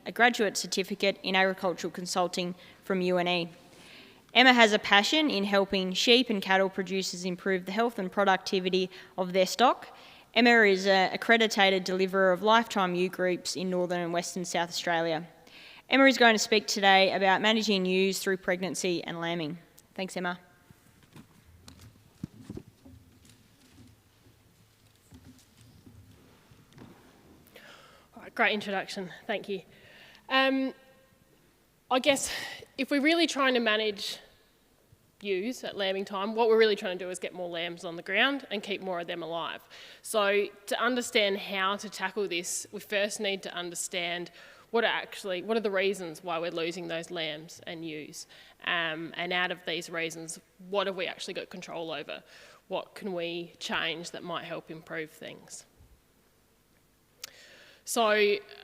a graduate certificate in agricultural consulting from UNE. Emma has a passion in helping sheep and cattle producers improve the health and productivity of their stock. Emma is an accredited deliverer of lifetime ewe groups in Northern and Western South Australia. Emma is going to speak today about managing ewes through pregnancy and lambing. Thanks, Emma. All right, great introduction, thank you. I guess if we're really trying to manage ewes at lambing time, what we're really trying to do is get more lambs on the ground and keep more of them alive. So to understand how to tackle this, we first need to understand what are the reasons why we're losing those lambs and ewes. And out of these reasons, what have we actually got control over? What can we change that might help improve things? So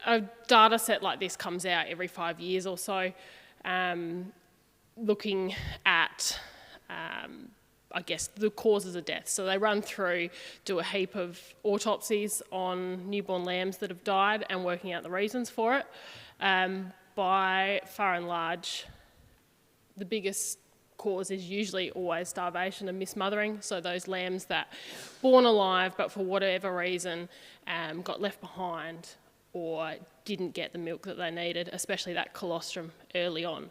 a data set like this comes out every 5 years or so, looking at, I guess, the causes of death. So they run through, do a heap of autopsies on newborn lambs that have died and working out the reasons for it. By far and large, the biggest cause is usually always starvation and mismothering. So those lambs that born alive but for whatever reason got left behind or didn't get the milk that they needed, especially that colostrum early on.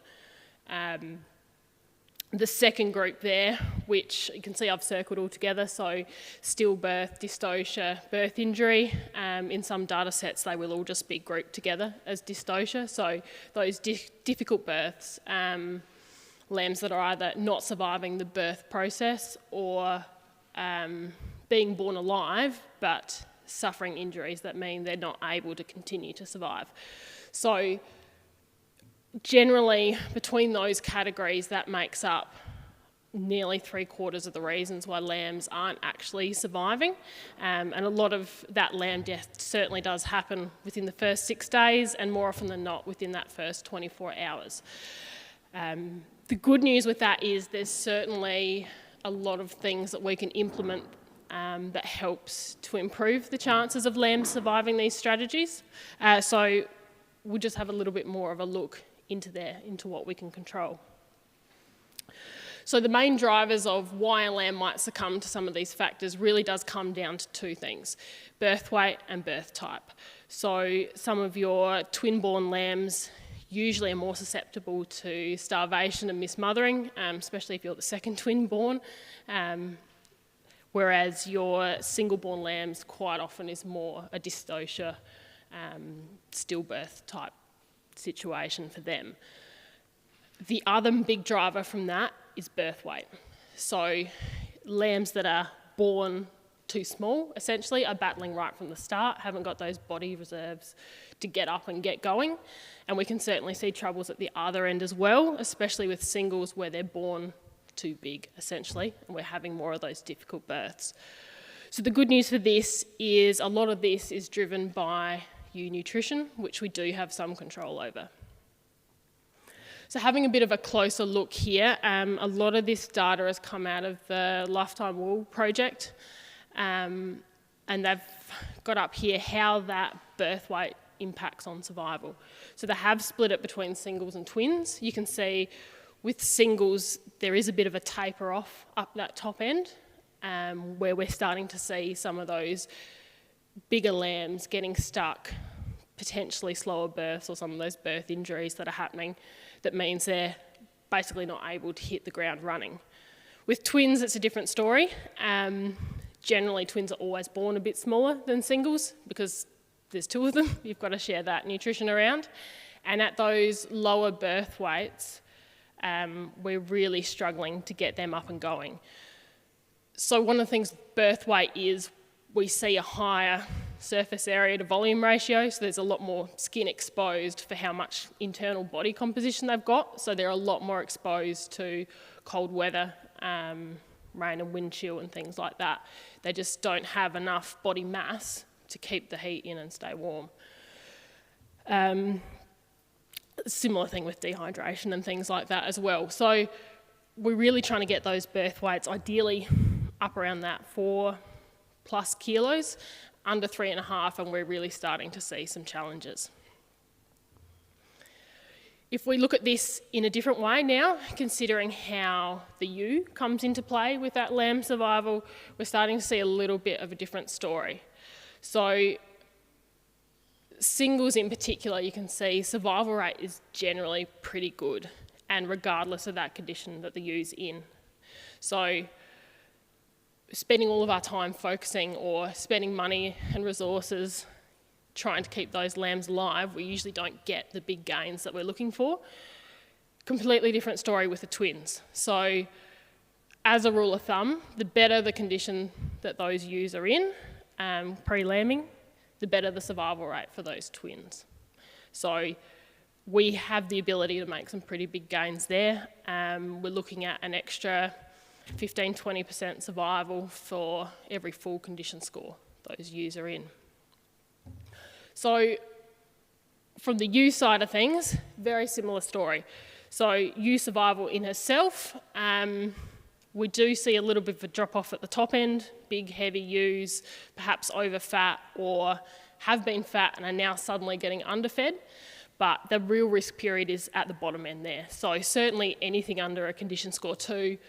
The second group there, which you can see I've circled all together, so stillbirth, dystocia, birth injury. In some data sets, they will all just be grouped together as dystocia. So those difficult births, lambs that are either not surviving the birth process or being born alive, but suffering injuries that mean they're not able to continue to survive. So generally, between those categories, that makes up nearly 3/4 of the reasons why lambs aren't actually surviving. And a lot of that lamb death certainly does happen within the first 6 days and more often than not within that first 24 hours. The good news with that is there's certainly a lot of things that we can implement that helps to improve the chances of lambs surviving these strategies. So we'll just have a little bit more of a look into what we can control. So the main drivers of why a lamb might succumb to some of these factors really does come down to two things: birth weight and birth type. So some of your twin-born lambs usually are more susceptible to starvation and mismothering, especially if you're the second twin-born, whereas your single-born lambs quite often is more a dystocia, stillbirth type situation for them. The other big driver from that is birth weight. So lambs that are born too small, essentially, are battling right from the start, haven't got those body reserves to get up and get going. And we can certainly see troubles at the other end as well, especially with singles where they're born too big, essentially, and we're having more of those difficult births. So the good news for this is a lot of this is driven by ewe nutrition, which we do have some control over. So having a bit of a closer look here, a lot of this data has come out of the Lifetime Wool project, and they've got up here how that birth weight impacts on survival. So they have split it between singles and twins. You can see with singles, there is a bit of a taper off up that top end, where we're starting to see some of those bigger lambs getting stuck, potentially slower births or some of those birth injuries that are happening. That means they're basically not able to hit the ground running. With twins, it's a different story. Generally, twins are always born a bit smaller than singles because there's two of them. You've got to share that nutrition around. And at those lower birth weights, we're really struggling to get them up and going. So one of the things with birth weight is we see a higher surface area to volume ratio, so there's a lot more skin exposed for how much internal body composition they've got, so they're a lot more exposed to cold weather, rain and wind chill and things like that. They just don't have enough body mass to keep the heat in and stay warm. Similar thing with dehydration and things like that as well. So we're really trying to get those birth weights ideally up around that 4+ kilos, under 3.5, and we're really starting to see some challenges. If we look at this in a different way now, considering how the ewe comes into play with that lamb survival, we're starting to see a little bit of a different story. So singles in particular, you can see survival rate is generally pretty good, and regardless of that condition that the ewe's in. So spending all of our time focusing or spending money and resources trying to keep those lambs alive, we usually don't get the big gains that we're looking for. Completely different story with the twins. So as a rule of thumb, the better the condition that those ewes are in, pre-lambing, the better the survival rate for those twins. So we have the ability to make some pretty big gains there. We're looking at an extra 15-20% survival for every full condition score those ewes are in. So from the ewe side of things, very similar story. So ewe survival in herself, we do see a little bit of a drop off at the top end, big heavy ewes, perhaps over fat or have been fat and are now suddenly getting underfed, but the real risk period is at the bottom end there. So certainly anything under a condition score 2,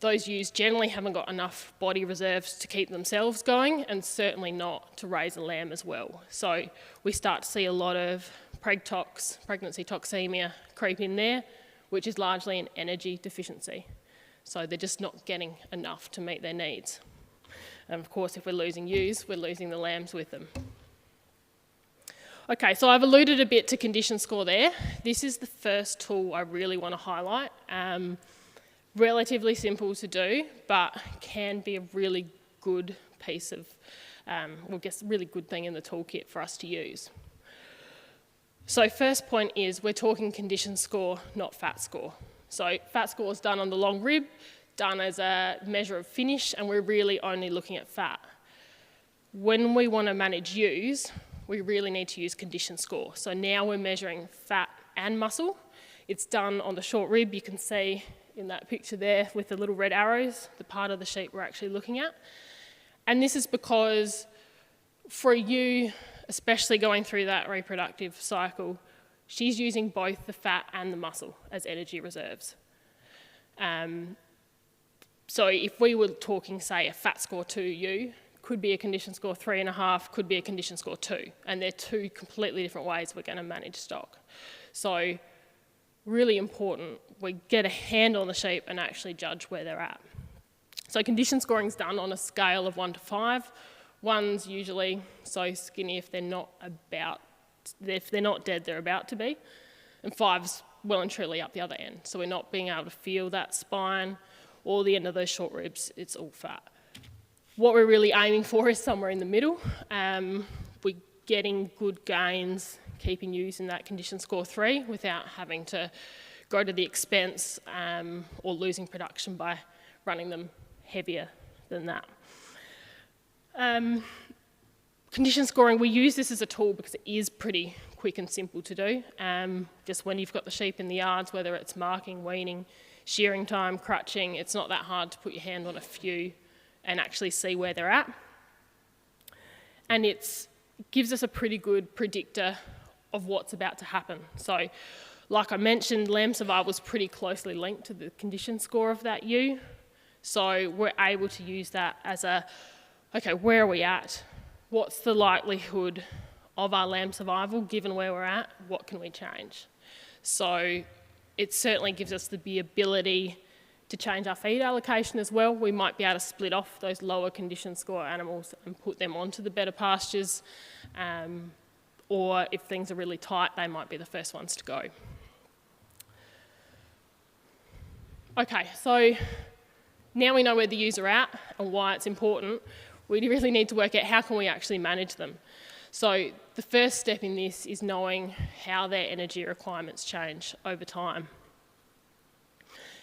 those ewes generally haven't got enough body reserves to keep themselves going, and certainly not to raise a lamb as well. So we start to see a lot of pregnancy toxemia creep in there, which is largely an energy deficiency. So they're just not getting enough to meet their needs. And of course, if we're losing ewes, we're losing the lambs with them. Okay, so I've alluded a bit to condition score there. This is the first tool I really want to highlight. Relatively simple to do, but can be a really good piece of, really good thing in the toolkit for us to use. So first point is we're talking condition score, not fat score. So fat score is done on the long rib, done as a measure of finish, and we're really only looking at fat. When we want to manage ewes, we really need to use condition score. So now we're measuring fat and muscle. It's done on the short rib. You can see in that picture there with the little red arrows, the part of the sheep we're actually looking at. And this is because for a ewe, especially going through that reproductive cycle, she's using both the fat and the muscle as energy reserves. So if we were talking, say, a fat score 2 ewe, could be a condition score 3.5, could be a condition score 2, and they're two completely different ways we're going to manage stock. So really important, we get a hand on the sheep and actually judge where they're at. So condition scoring is done on a scale of 1 to 5. 1's usually so skinny if they're not dead, they're about to be. And 5's well and truly up the other end. So we're not being able to feel that spine or the end of those short ribs, it's all fat. What we're really aiming for is somewhere in the middle. We're getting good gains, keeping ewes in that condition score 3 without having to go to the expense or losing production by running them heavier than that. Condition scoring, we use this as a tool because it is pretty quick and simple to do. Just when you've got the sheep in the yards, whether it's marking, weaning, shearing time, crutching, it's not that hard to put your hand on a few and actually see where they're at. And it gives us a pretty good predictor of what's about to happen. So, like I mentioned, lamb survival is pretty closely linked to the condition score of that ewe. So we're able to use that as okay, where are we at? What's the likelihood of our lamb survival given where we're at? What can we change? So it certainly gives us the ability to change our feed allocation as well. We might be able to split off those lower condition score animals and put them onto the better pastures. Or if things are really tight, they might be the first ones to go. Okay, so now we know where the ewes are at and why it's important. We really need to work out how can we actually manage them. So the first step in this is knowing how their energy requirements change over time.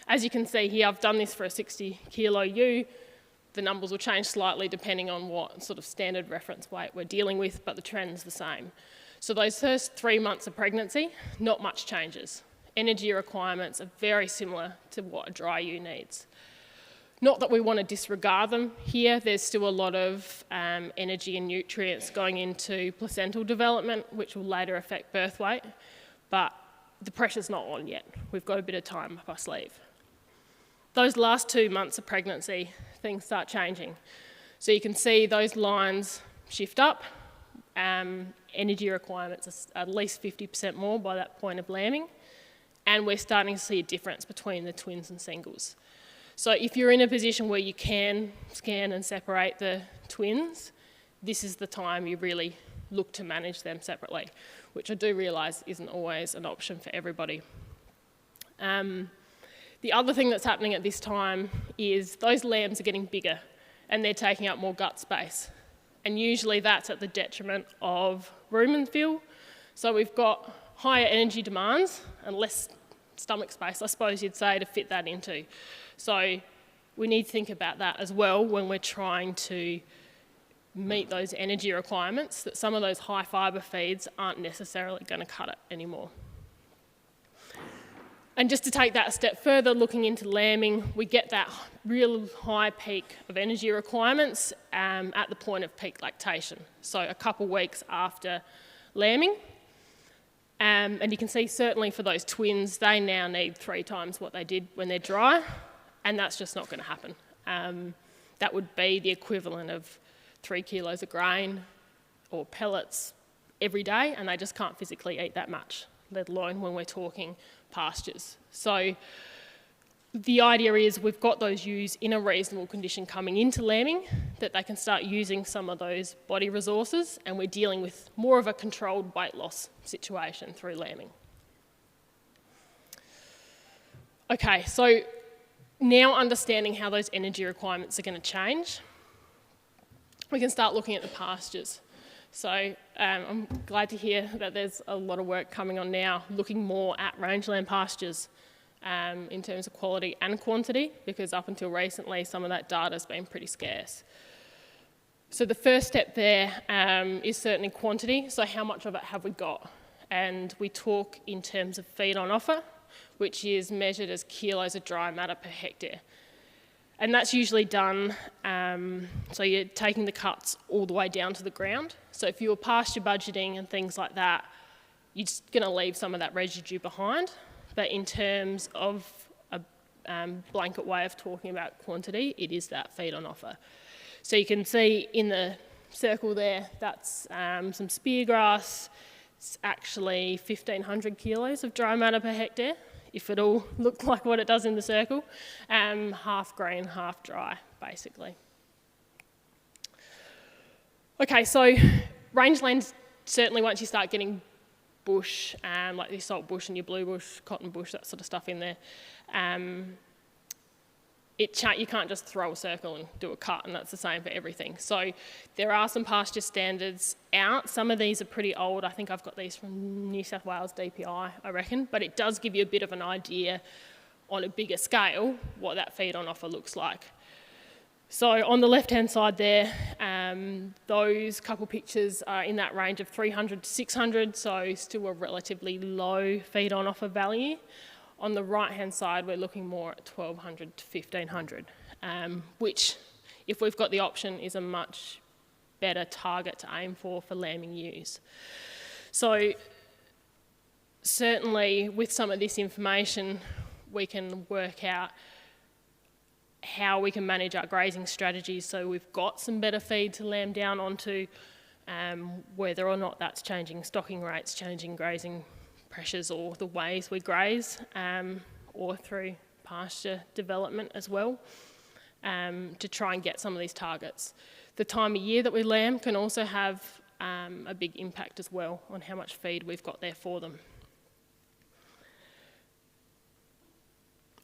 As you can see here, I've done this for a 60 kilo ewe. The numbers will change slightly depending on what sort of standard reference weight we're dealing with, but the trend's the same. So those first 3 months of pregnancy, not much changes. Energy requirements are very similar to what a dry ewe needs. Not that we want to disregard them here, there's still a lot of energy and nutrients going into placental development, which will later affect birth weight, but the pressure's not on yet. We've got a bit of time up our sleeve. Those last 2 months of pregnancy, things start changing. So you can see those lines shift up. Energy requirements are at least 50% more by that point of lambing. And we're starting to see a difference between the twins and singles. So if you're in a position where you can scan and separate the twins, this is the time you really look to manage them separately, which I do realise isn't always an option for everybody. The other thing that's happening at this time is those lambs are getting bigger and they're taking up more gut space. And usually that's at the detriment of rumen fill. So we've got higher energy demands and less stomach space, I suppose you'd say, to fit that into. So we need to think about that as well when we're trying to meet those energy requirements, that some of those high fibre feeds aren't necessarily going to cut it anymore. And just to take that a step further, looking into lambing, we get that real high peak of energy requirements at the point of peak lactation, so a couple weeks after lambing. And you can see certainly for those twins, they now need 3 times what they did when they're dry, and that's just not going to happen. That would be the equivalent of 3 kilos of grain or pellets every day, and they just can't physically eat that much, let alone when we're talking pastures. So the idea is we've got those ewes in a reasonable condition coming into lambing, that they can start using some of those body resources, and we're dealing with more of a controlled weight loss situation through lambing. Okay, so now understanding how those energy requirements are going to change, we can start looking at the pastures. So I'm glad to hear that there's a lot of work coming on now, looking more at rangeland pastures in terms of quality and quantity, because up until recently, some of that data has been pretty scarce. So the first step there is certainly quantity. So how much of it have we got? And we talk in terms of feed on offer, which is measured as kilos of dry matter per hectare. And that's usually done, so you're taking the cuts all the way down to the ground. So if you're pasture budgeting and things like that, you're just going to leave some of that residue behind. But in terms of a blanket way of talking about quantity, it is that feed on offer. So you can see in the circle there, that's some spear grass. It's actually 1,500 kilos of dry matter per hectare, if it all looked like what it does in the circle. Half green, half dry, basically. Okay, so rangeland, certainly once you start getting bush, like your salt bush and your blue bush, cotton bush, that sort of stuff in there, you can't just throw a circle and do a cut, and that's the same for everything. So there are some pasture standards out. Some of these are pretty old. I think I've got these from New South Wales DPI, I reckon, but it does give you a bit of an idea on a bigger scale what that feed on offer looks like. So on the left-hand side there, those couple pictures are in that range of 300 to 600, so still a relatively low feed on offer value. On the right-hand side, we're looking more at 1,200 to 1,500, which, if we've got the option, is a much better target to aim for lambing ewes. So certainly with some of this information, we can work out how we can manage our grazing strategies so we've got some better feed to lamb down onto, whether or not that's changing stocking rates, changing grazing pressures or the ways we graze, or through pasture development as well, to try and get some of these targets. The time of year that we lamb can also have a big impact as well on how much feed we've got there for them.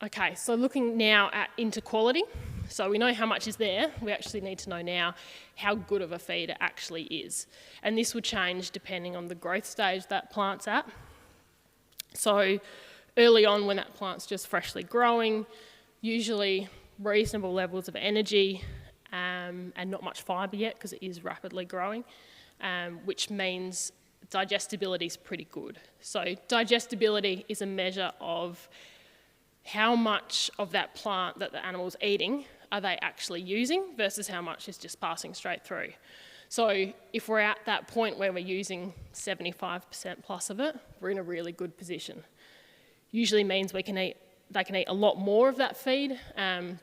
Okay, so looking now into quality. So we know how much is there. We actually need to know now how good of a feed it actually is. And this will change depending on the growth stage that plant's at. So early on, when that plant's just freshly growing, usually reasonable levels of energy and not much fibre yet because it is rapidly growing, which means digestibility is pretty good. So digestibility is a measure of how much of that plant that the animal's eating are they actually using versus how much is just passing straight through. So if we're at that point where we're using 75% plus of it, we're in a really good position. Usually means they can eat a lot more of that feed,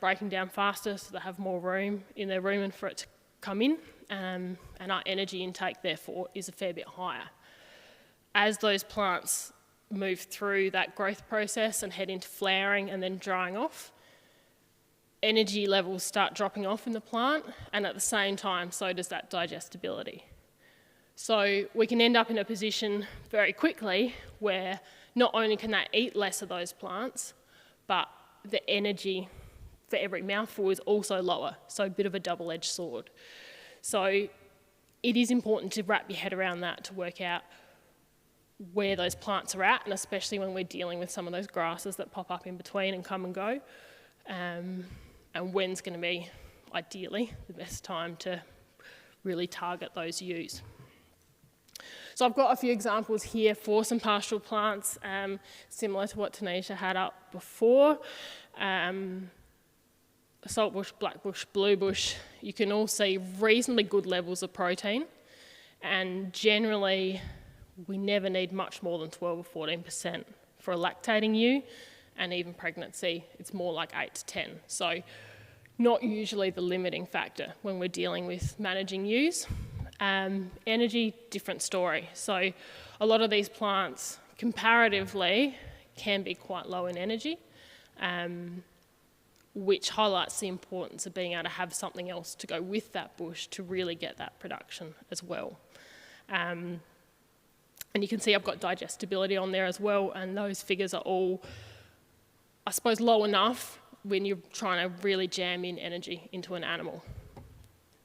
breaking down faster so they have more room in their rumen for it to come in, and our energy intake therefore is a fair bit higher. As those plants move through that growth process and head into flowering and then drying off, energy levels start dropping off in the plant, and at the same time so does that digestibility. So we can end up in a position very quickly where not only can they eat less of those plants, but the energy for every mouthful is also lower, so a bit of a double-edged sword. So it is important to wrap your head around that to work out where those plants are at, and especially when we're dealing with some of those grasses that pop up in between and come and go, and when's going to be, ideally, the best time to really target those ewes. So I've got a few examples here for some pastoral plants, similar to what Tanisha had up before. Saltbush, blackbush, bluebush, you can all see reasonably good levels of protein, and generally we never need much more than 12 or 14% for a lactating ewe, and even pregnancy it's more like 8 to 10. So not usually the limiting factor when we're dealing with managing ewes. Energy, different story. So a lot of these plants comparatively can be quite low in energy, which highlights the importance of being able to have something else to go with that bush to really get that production as well. And you can see I've got digestibility on there as well, and those figures are all, I suppose, low enough when you're trying to really jam in energy into an animal.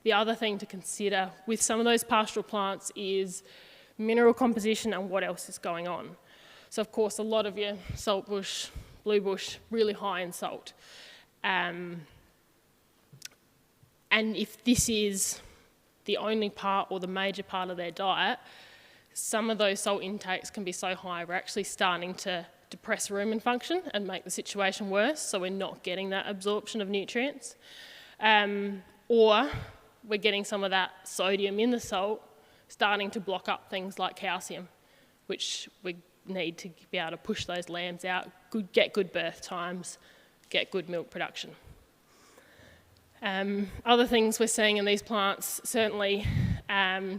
The other thing to consider with some of those pastoral plants is mineral composition and what else is going on. So of course a lot of your saltbush, bluebush, really high in salt. And if this is the only part or the major part of their diet, some of those salt intakes can be so high we're actually starting to depress rumen function and make the situation worse, so we're not getting that absorption of nutrients. Or we're getting some of that sodium in the salt starting to block up things like calcium, which we need to be able to push those lambs out, get good birth times, get good milk production. Other things we're seeing in these plants, certainly a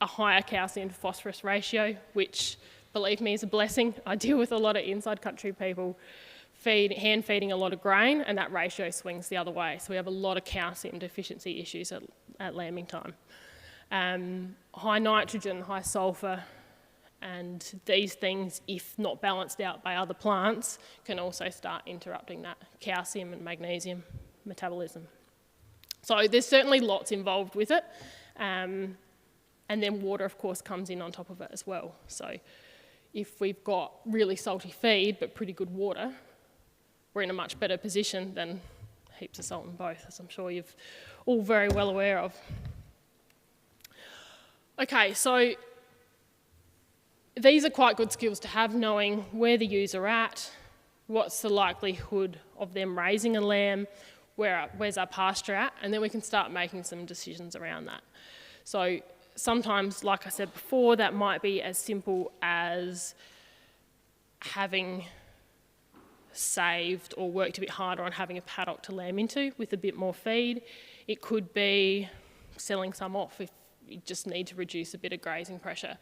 higher calcium to phosphorus ratio, which, believe me, is a blessing. I deal with a lot of inside country people hand feeding a lot of grain, and that ratio swings the other way. So we have a lot of calcium deficiency issues at lambing time. High nitrogen, high sulphur, and these things, if not balanced out by other plants, can also start interrupting that calcium and magnesium metabolism. So there's certainly lots involved with it, and then water, of course, comes in on top of it as well. So if we've got really salty feed but pretty good water, we're in a much better position than heaps of salt in both, as I'm sure you're all very well aware of. Okay, so these are quite good skills to have, knowing where the ewes are at, what's the likelihood of them raising a lamb, where's our pasture at, and then we can start making some decisions around that. So sometimes, like I said before, that might be as simple as having saved or worked a bit harder on having a paddock to lamb into with a bit more feed. It could be selling some off if you just need to reduce a bit of grazing pressure.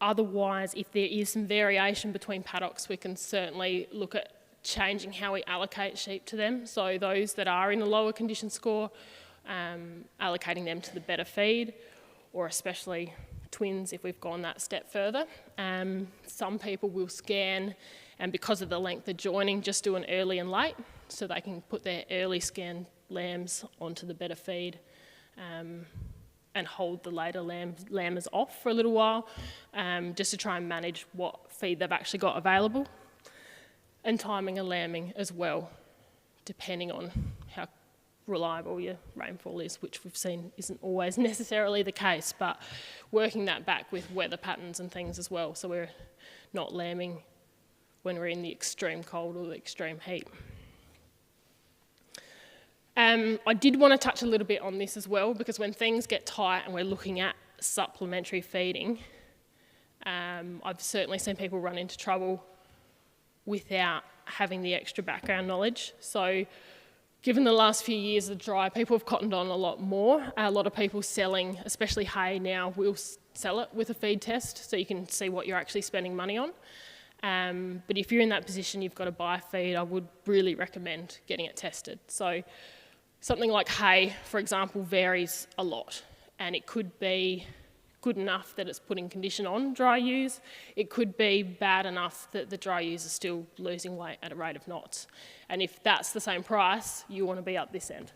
Otherwise, if there is some variation between paddocks, we can certainly look at changing how we allocate sheep to them. So those that are in a lower condition score, allocating them to the better feed, or especially twins if we've gone that step further. Some people will scan, and because of the length of joining, just do an early and late, so they can put their early scanned lambs onto the better feed and hold the later lambers off for a little while, just to try and manage what feed they've actually got available, and timing of lambing as well, depending on how reliable your rainfall is, which we've seen isn't always necessarily the case, but working that back with weather patterns and things as well, so we're not lambing when we're in the extreme cold or the extreme heat. I did want to touch a little bit on this as well, because when things get tight and we're looking at supplementary feeding, I've certainly seen people run into trouble without having the extra background knowledge. So given the last few years of dry, people have cottoned on a lot more. A lot of people selling, especially hay now, will sell it with a feed test so you can see what you're actually spending money on. But if you're in that position, you've got to buy feed, I would really recommend getting it tested. So something like hay, for example, varies a lot, and it could be good enough that it's putting condition on dry ewes. It could be bad enough that the dry ewes are still losing weight at a rate of knots. And if that's the same price, you want to be up this end.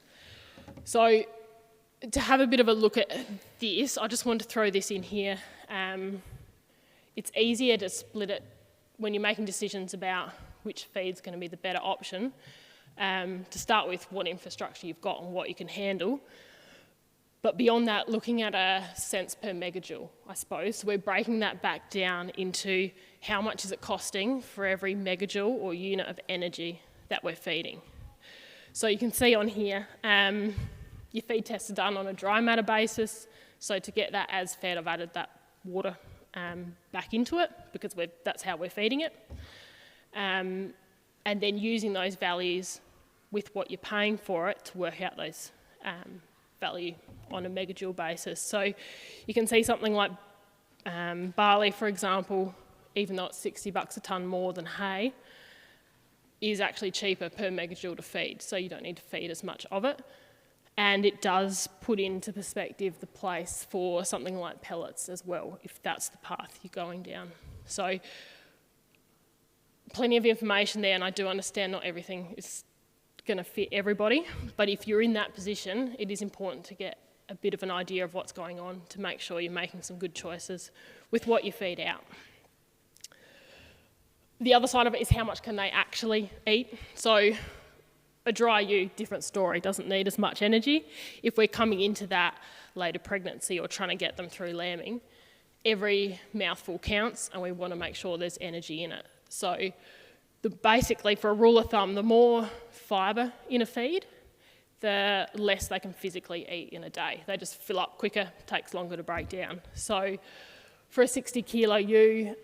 So to have a bit of a look at this, I just wanted to throw this in here. It's easier to split it when you're making decisions about which feed's going to be the better option, to start with what infrastructure you've got and what you can handle. But beyond that, looking at a cents per megajoule, I suppose. So we're breaking that back down into how much is it costing for every megajoule or unit of energy that we're feeding. So you can see on here, your feed tests are done on a dry matter basis. So to get that as fed, I've added that water back into it, because that's how we're feeding it. And then using those values with what you're paying for it to work out those value on a megajoule basis. So you can see something like barley, for example, even though it's $60 a tonne more than hay, is actually cheaper per megajoule to feed, so you don't need to feed as much of it. And it does put into perspective the place for something like pellets as well, if that's the path you're going down. So plenty of information there, and I do understand not everything is going to fit everybody, but if you're in that position, it is important to get a bit of an idea of what's going on to make sure you're making some good choices with what you feed out. The other side of it is how much can they actually eat. So a dry ewe, different story, doesn't need as much energy. If we're coming into that later pregnancy or trying to get them through lambing, every mouthful counts, and we want to make sure there's energy in it. So basically, for a rule of thumb, the more fibre in a feed, the less they can physically eat in a day. They just fill up quicker, takes longer to break down. So for a 60 kilo ewe,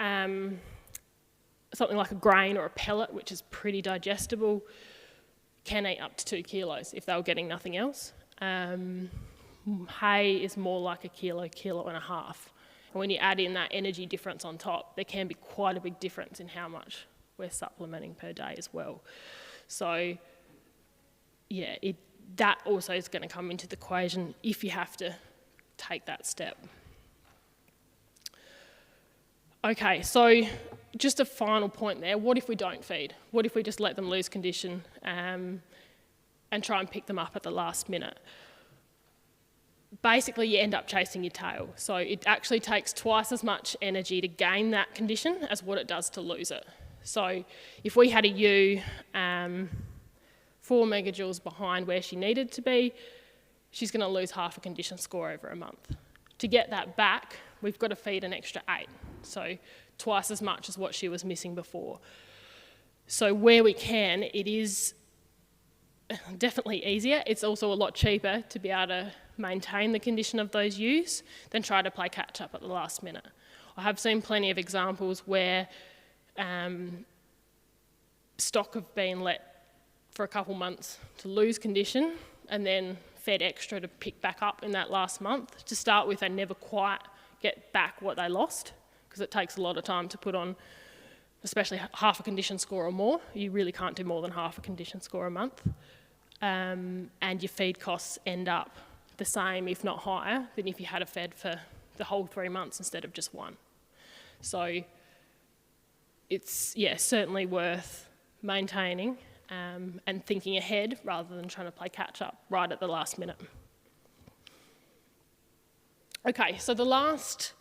something like a grain or a pellet, which is pretty digestible, can eat up to 2 kilos if they were getting nothing else. Hay is more like a kilo, kilo and a half. And when you add in that energy difference on top, there can be quite a big difference in how much we're supplementing per day as well. So yeah, that also is going to come into the equation if you have to take that step. Okay, so just a final point there. What if we don't feed? What if we just let them lose condition and try and pick them up at the last minute? Basically, you end up chasing your tail. So it actually takes twice as much energy to gain that condition as what it does to lose it. So if we had a ewe 4 megajoules behind where she needed to be, she's going to lose half a condition score over a month. To get that back, we've got to feed an extra 8, so twice as much as what she was missing before. So where we can, it is definitely easier. It's also a lot cheaper to be able to maintain the condition of those ewes than try to play catch up at the last minute. I have seen plenty of examples where stock have been let for a couple months to lose condition and then fed extra to pick back up in that last month. To start with, they never quite get back what they lost, because it takes a lot of time to put on, especially half a condition score or more. You really can't do more than half a condition score a month. And your feed costs end up the same, if not higher, than if you had a fed for the whole 3 months instead of just one. So it's, yeah, certainly worth maintaining and thinking ahead rather than trying to play catch up right at the last minute. Okay, so the last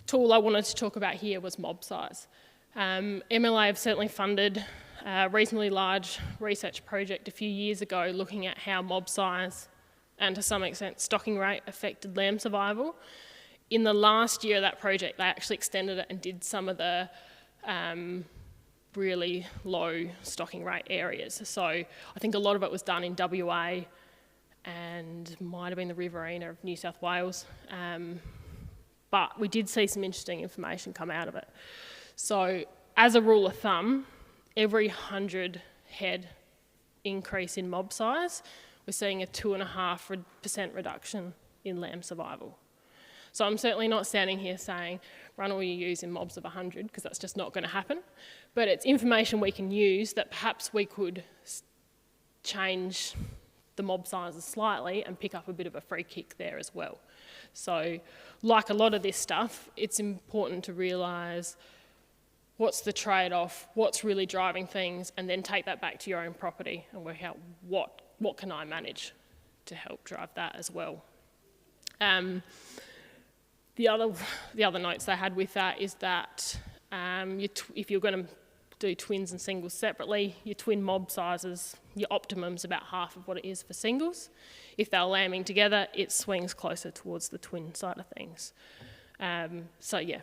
tool I wanted to talk about here was mob size. MLA have certainly funded a reasonably large research project a few years ago looking at how mob size and to some extent stocking rate affected lamb survival. In the last year of that project, they actually extended it and did some of the really low stocking rate areas. So I think a lot of it was done in WA and might have been the Riverina of New South Wales. But we did see some interesting information come out of it. So as a rule of thumb, every 100 head increase in mob size, we're seeing a 2.5% reduction in lamb survival. So I'm certainly not standing here saying run all your ewes in mobs of 100, because that's just not going to happen. But it's information we can use that perhaps we could change the mob sizes slightly and pick up a bit of a free kick there as well. So like a lot of this stuff, it's important to realise what's the trade-off, what's really driving things, and then take that back to your own property and work out what can I manage to help drive that as well. The other notes I had with that is that if you're going to do twins and singles separately, your twin mob sizes, your optimum's about half of what it is for singles. If they're lambing together, it swings closer towards the twin side of things. So yeah,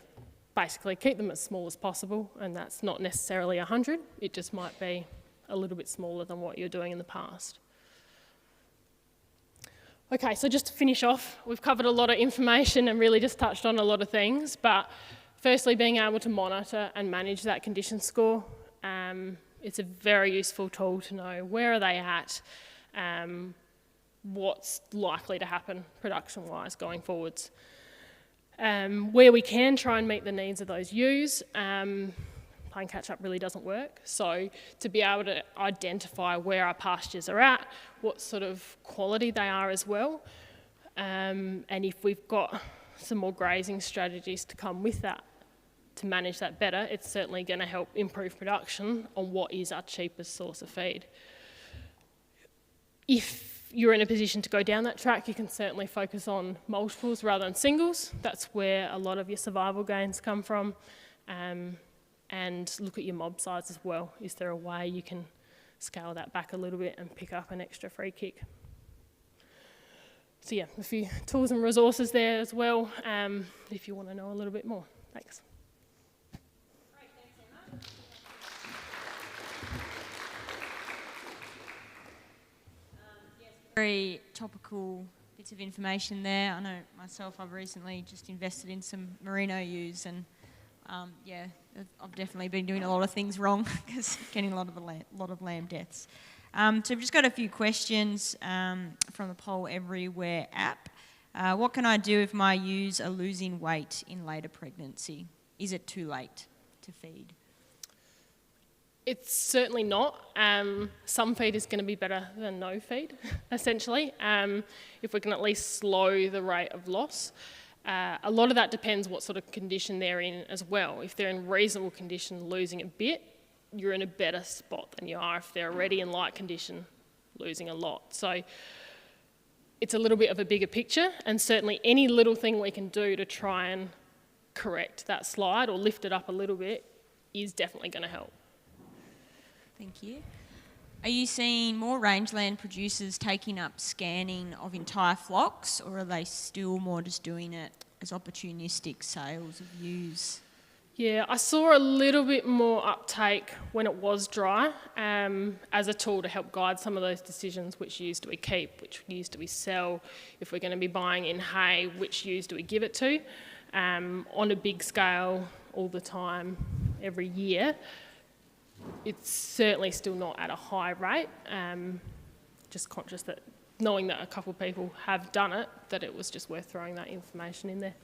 basically keep them as small as possible, and that's not necessarily 100, it just might be a little bit smaller than what you're doing in the past. Okay, so just to finish off, we've covered a lot of information and really just touched on a lot of things, but firstly, being able to monitor and manage that condition score. It's a very useful tool to know where are they at, what's likely to happen production-wise going forwards. Where we can try and meet the needs of those ewes, playing catch-up really doesn't work. So to be able to identify where our pastures are at, what sort of quality they are as well, and if we've got some more grazing strategies to come with that to manage that better, it's certainly going to help improve production on what is our cheapest source of feed. If you're in a position to go down that track, you can certainly focus on multiples rather than singles. That's where a lot of your survival gains come from. And look at your mob size as well. Is there a way you can scale that back a little bit and pick up an extra free kick? So yeah, a few tools and resources there as well, if you want to know a little bit more. Thanks. Great, thanks, Emma. Very topical bits of information there. I know myself, I've recently just invested in some merino ewes, and yeah, I've definitely been doing a lot of things wrong because getting a lot of lamb deaths. So we've just got a few questions from the Poll Everywhere app. What can I do if my ewes are losing weight in later pregnancy? Is it too late to feed? It's certainly not. Some feed is going to be better than no feed, essentially, if we can at least slow the rate of loss. A lot of that depends what sort of condition they're in as well. If they're in reasonable condition, losing a bit, you're in a better spot than you are if they're already in light condition, losing a lot. So it's a little bit of a bigger picture, and certainly any little thing we can do to try and correct that slide or lift it up a little bit is definitely going to help. Thank you. Are you seeing more rangeland producers taking up scanning of entire flocks, or are they still more just doing it as opportunistic sales of ewes? Yeah, I saw a little bit more uptake when it was dry, as a tool to help guide some of those decisions. Which ewes do we keep? Which ewes do we sell? If we're going to be buying in hay, which ewes do we give it to? On a big scale, all the time, every year. It's certainly still not at a high rate. Just conscious that knowing that a couple of people have done it, that it was just worth throwing that information in there.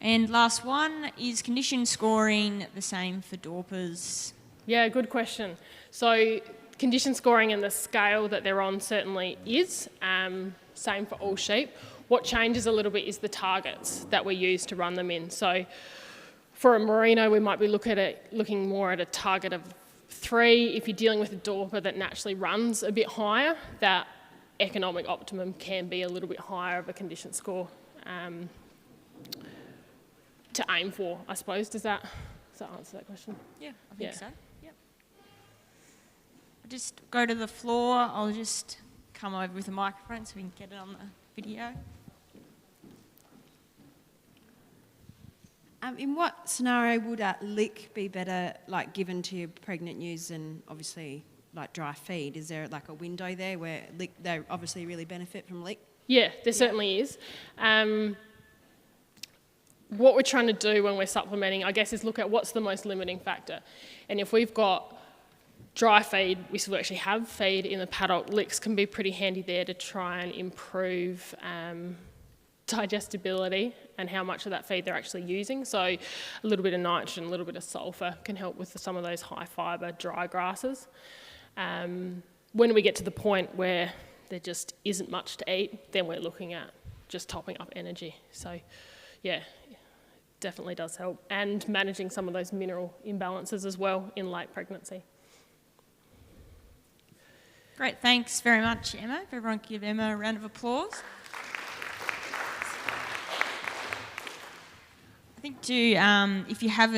And last one, is condition scoring the same for Dorpers? Yeah, good question. So condition scoring and the scale that they're on certainly is, same for all sheep. What changes a little bit is the targets that we use to run them in. So for a merino, we might be looking more at a target of 3. If you're dealing with a Dorper that naturally runs a bit higher, that economic optimum can be a little bit higher of a condition score to aim for, I suppose. Does that answer that question? Yeah, I think so. Yep. I'll just go to the floor. I'll just come over with a microphone so we can get it on the video. In what scenario would a lick be better, like given to your pregnant ewes than obviously like dry feed? Is there like a window there where they obviously really benefit from lick? Yeah, there certainly is. What we're trying to do when we're supplementing, I guess, is look at what's the most limiting factor. And if we've got dry feed, we still actually have feed in the paddock, licks can be pretty handy there to try and improve digestibility and how much of that feed they're actually using. So a little bit of nitrogen, a little bit of sulphur can help with some of those high fibre dry grasses. When we get to the point where there just isn't much to eat, then we're looking at just topping up energy. So yeah, definitely does help. And managing some of those mineral imbalances as well in late pregnancy. Great, thanks very much, Emma. If everyone could give Emma a round of applause. I think if you haven't